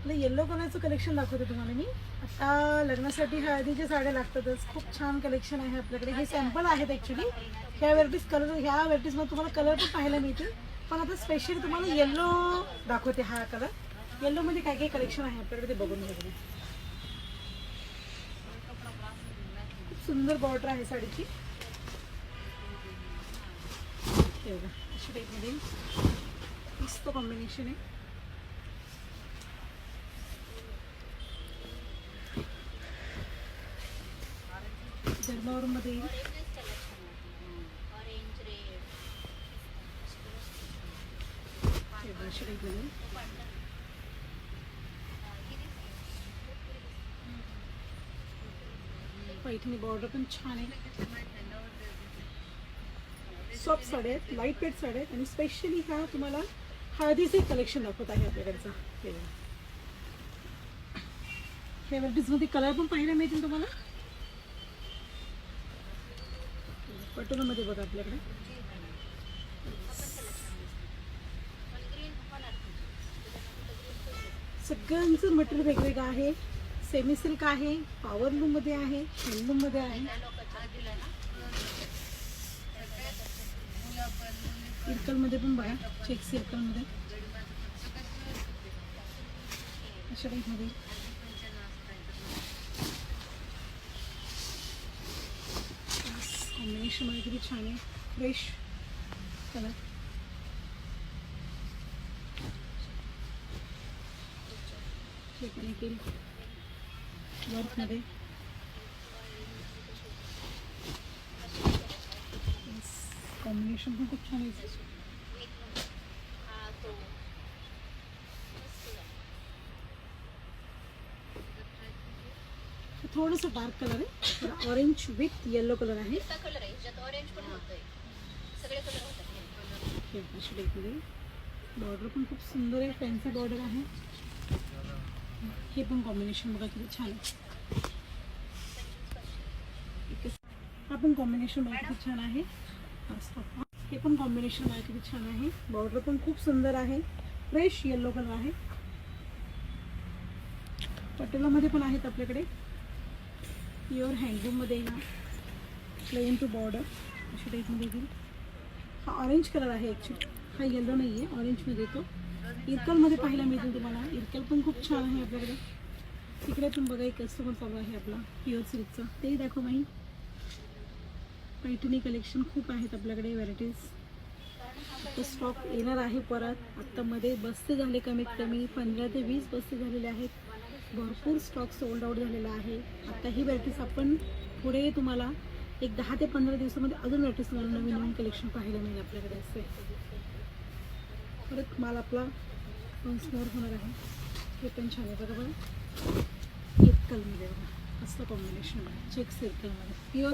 आपलं येलो कलरचं कलेक्शन दाखवते तुम्हाला मी. आता लग्नासाठी हळदीच्या साड्या लागतातच, खूप छान कलेक्शन आहे आपल्याकडे. हे सॅम्पल आहेत ॲक्च्युली. ह्या व्हरायटीजमध्ये तुम्हाला कलर पण पाहायला मिळतील, पण आता स्पेशली तुम्हाला येल्लो दाखवते. हा कलर येल्लोमध्ये काय काय कलेक्शन आहे आपल्याकडे ते बघून घ्या. खूप सुंदर बॉर्डर आहे साडीची. अशा टाईपमध्ये मस्त कॉम्बिनेशन आहे. मध्ये पैठणी बॉर्डर पण छान आहे. सॉफ्ट साड्या आहेत, लाईट वेट साड्या आहेत, आणि स्पेशली हा तुम्हाला हळदीचे कलेक्शन दाखवत आहे आपल्याकडचा. ह्या व्हरायटीजमध्ये कलर पण पाहायला मिळतील तुम्हाला. पटोलामध्ये बघा आपल्याकडे सगळ्यांचं मटेरियल वेगवेगळं आहे. सेमी सिल्क आहे, पॉवर लूममध्ये आहे, हँडलूममध्ये आहे. इरकलमध्ये पण बघा, चेक सिल्कमध्ये अशा टाईपमध्ये. कॉम्बिनेशन मध्ये किती छान आहे, फ्रेश कलर. हे पण एक वर्कमध्ये कॉम्बिनेशन पण खूप छान आहे. थोडंसं डार्क कलर आहे, ऑरेंज विथ येलो कलर आहे. बॉर्डर पण खूप सुंदर आहे, फॅन्सी बॉर्डर आहे. हे पण कॉम्बिनेशन बघा किती छान आहे. हा पण कॉम्बिनेशन बघा किती छान आहे. हे पण कॉम्बिनेशन बघा किती छान आहे. बॉर्डर पण खूप सुंदर आहे, फ्रेश येलो कलर आहे. पटोलामध्ये पण आहेत आपल्याकडे. प्युअर हँडलूममध्ये ना प्लेन टू बॉर्डर अशा टाईपमध्ये येईल. हा ऑरेंज कलर आहे ॲक्च्युली, हा येलो नाही आहे, ऑरेंजमध्ये येतो. इरकलमध्ये पाहायला मिळतील तुम्हाला. इरकल पण खूप छान आहे आपल्याकडे. तिकडे पण बघा एक कस्टमर चालू आहे आपला प्युअर सिल्कचा, तेही दाखव माही. पैठणी कलेक्शन खूप आहेत आपल्याकडे व्हरायटीज. आता स्टॉक येणार आहे परत. आत्तामध्ये बस्ते झाले, कमीत कमी 15 ते 20 बस्ते झालेले आहेत. भरपूर स्टॉक सोल्ड आउट झालेला आहे. आता ही व्हरायटीज आपण पुढे तुम्हाला एक 10 ते 15 दिवसामध्ये अजून व्हरायटीज तुम्हाला नवीन नवीन कलेक्शन पाहायला मिळेल आपल्याकडे. असे परत माल आपला कन्स्युमर होणार आहे. हे पण छान आहे बघा. बघा इरकलमध्ये बघा असं कॉम्बिनेशन आहे, चेक सर्कलमध्ये प्युअर